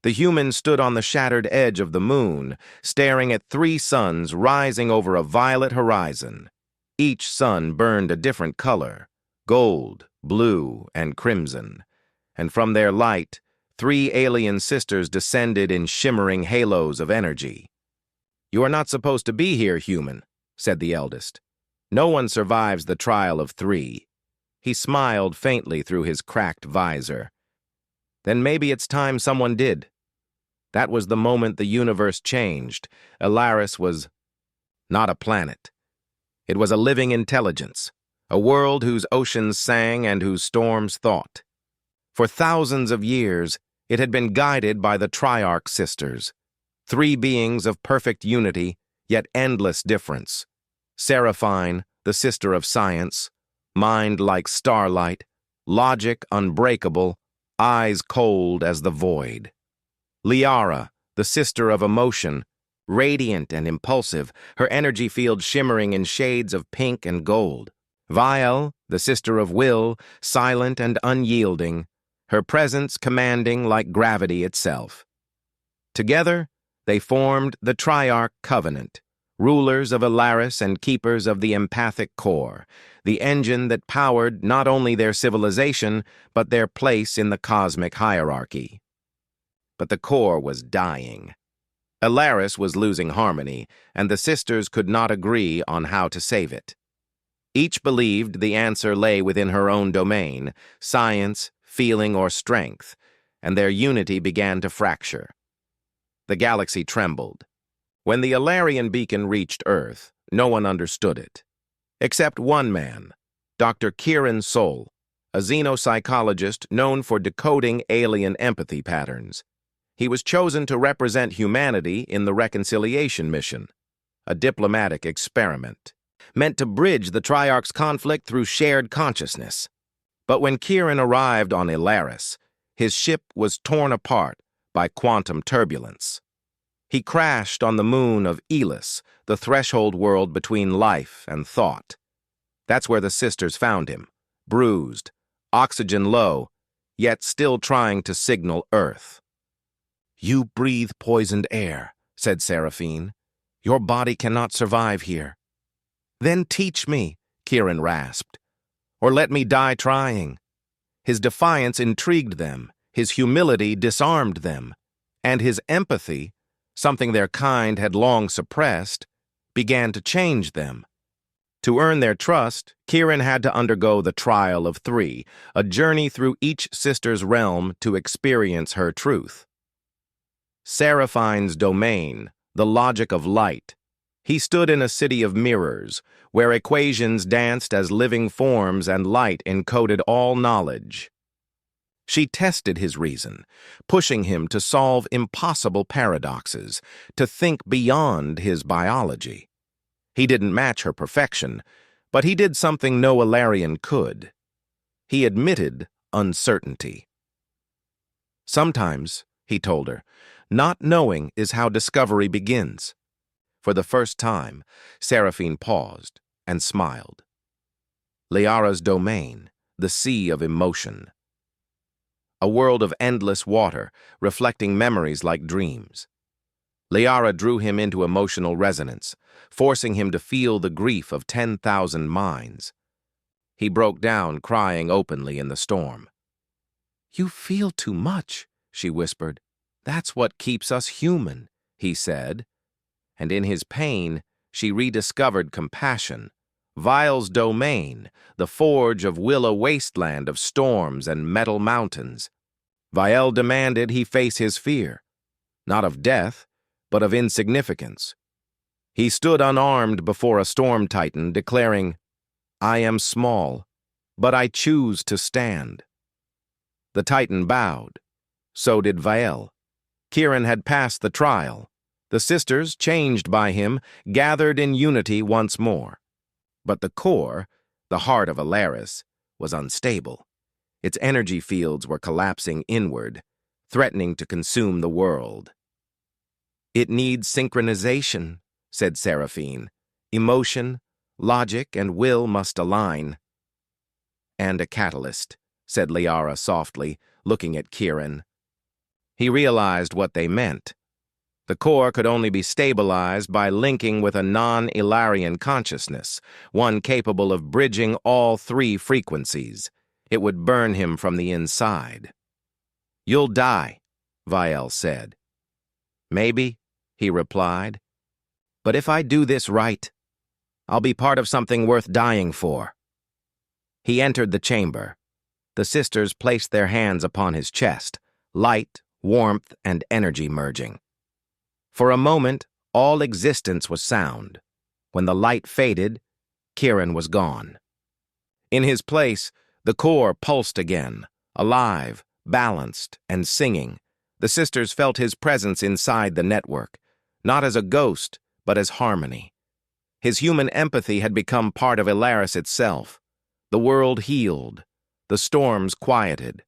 The human stood on the shattered edge of the moon, staring at three suns rising over a violet horizon. Each sun burned a different color: gold, blue, and crimson. And from their light, three alien sisters descended in shimmering halos of energy. "You are not supposed to be here, human," said the eldest. "No one survives the trial of three." He smiled faintly through his cracked visor. "Then maybe it's time someone did." That was the moment the universe changed. Elaris was not a planet. It was a living intelligence, a world whose oceans sang and whose storms thought. For thousands of years, it had been guided by the Triarch sisters, three beings of perfect unity, yet endless difference. Seraphine, the sister of science, mind like starlight, logic unbreakable, eyes cold as the void. Liara, the sister of emotion, radiant and impulsive, her energy field shimmering in shades of pink and gold. Viel, the sister of will, silent and unyielding, her presence commanding like gravity itself. Together, they formed the Triarch Covenant, rulers of Elaris and keepers of the empathic core, the engine that powered not only their civilization, but their place in the cosmic hierarchy. But the core was dying. Elaris was losing harmony, and the sisters could not agree on how to save it. Each believed the answer lay within her own domain, science, feeling, or strength, and their unity began to fracture. The galaxy trembled. When the Elarian beacon reached Earth, no one understood it. Except one man, Dr. Kieran Sol, a xenopsychologist known for decoding alien empathy patterns. He was chosen to represent humanity in the reconciliation mission, a diplomatic experiment, meant to bridge the Triarch's conflict through shared consciousness. But when Kieran arrived on Elaris, his ship was torn apart by quantum turbulence. He crashed on the moon of Elis, the threshold world between life and thought. That's where the sisters found him, bruised, oxygen low, yet still trying to signal Earth. "You breathe poisoned air," said Seraphine. "Your body cannot survive here." "Then teach me," Kieran rasped, "or let me die trying." His defiance intrigued them, his humility disarmed them, and his empathy, something their kind had long suppressed, began to change them. To earn their trust, Kieran had to undergo the trial of three, a journey through each sister's realm to experience her truth. Seraphine's domain, the logic of light. He stood in a city of mirrors, where equations danced as living forms and light encoded all knowledge. She tested his reason, pushing him to solve impossible paradoxes, to think beyond his biology. He didn't match her perfection, but he did something no Elarian could. He admitted uncertainty. "Sometimes," he told her, "not knowing is how discovery begins." For the first time, Seraphine paused and smiled. Liara's domain, the sea of emotion. A world of endless water, reflecting memories like dreams. Liara drew him into emotional resonance, forcing him to feel the grief of 10,000 minds. He broke down, crying openly in the storm. "You feel too much," she whispered. "That's what keeps us human," he said. And in his pain, she rediscovered compassion. Viel's domain, the forge of Willow wasteland of storms and metal mountains. Viel demanded he face his fear, not of death, but of insignificance. He stood unarmed before a storm titan, declaring, "I am small, but I choose to stand." The titan bowed. So did Viel. Kieran had passed the trial. The sisters, changed by him, gathered in unity once more. But the core, the heart of Elaris, was unstable. Its energy fields were collapsing inward, threatening to consume the world. "It needs synchronization," said Seraphine. "Emotion, logic, and will must align." "And a catalyst," said Liara softly, looking at Kieran. He realized what they meant. The core could only be stabilized by linking with a non-Elarian consciousness, one capable of bridging all three frequencies. It would burn him from the inside. "You'll die," Viel said. "Maybe," he replied. "But if I do this right, I'll be part of something worth dying for." He entered the chamber. The sisters placed their hands upon his chest, light, warmth, and energy merging. For a moment, all existence was sound. When the light faded, Kieran was gone. In his place, the core pulsed again, alive, balanced, and singing. The sisters felt his presence inside the network, not as a ghost, but as harmony. His human empathy had become part of Elaris itself. The world healed, the storms quieted,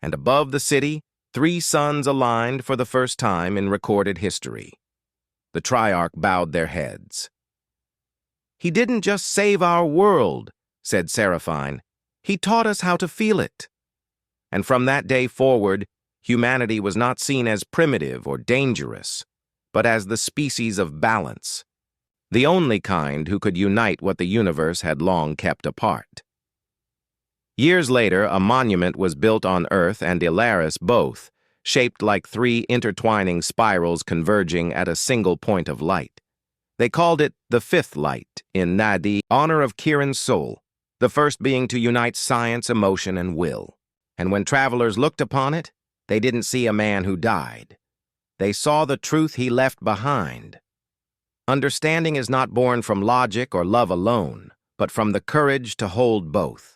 and above the city, three suns aligned for the first time in recorded history. The Triarch bowed their heads. "He didn't just save our world," said Seraphine. "He taught us how to feel it." And from that day forward, humanity was not seen as primitive or dangerous, but as the species of balance, the only kind who could unite what the universe had long kept apart. Years later, a monument was built on Earth and Elaris both, shaped like three intertwining spirals converging at a single point of light. They called it the Fifth Light, in Nadi, honor of Kieran's soul, the first being to unite science, emotion, and will. And when travelers looked upon it, they didn't see a man who died. They saw the truth he left behind. Understanding is not born from logic or love alone, but from the courage to hold both.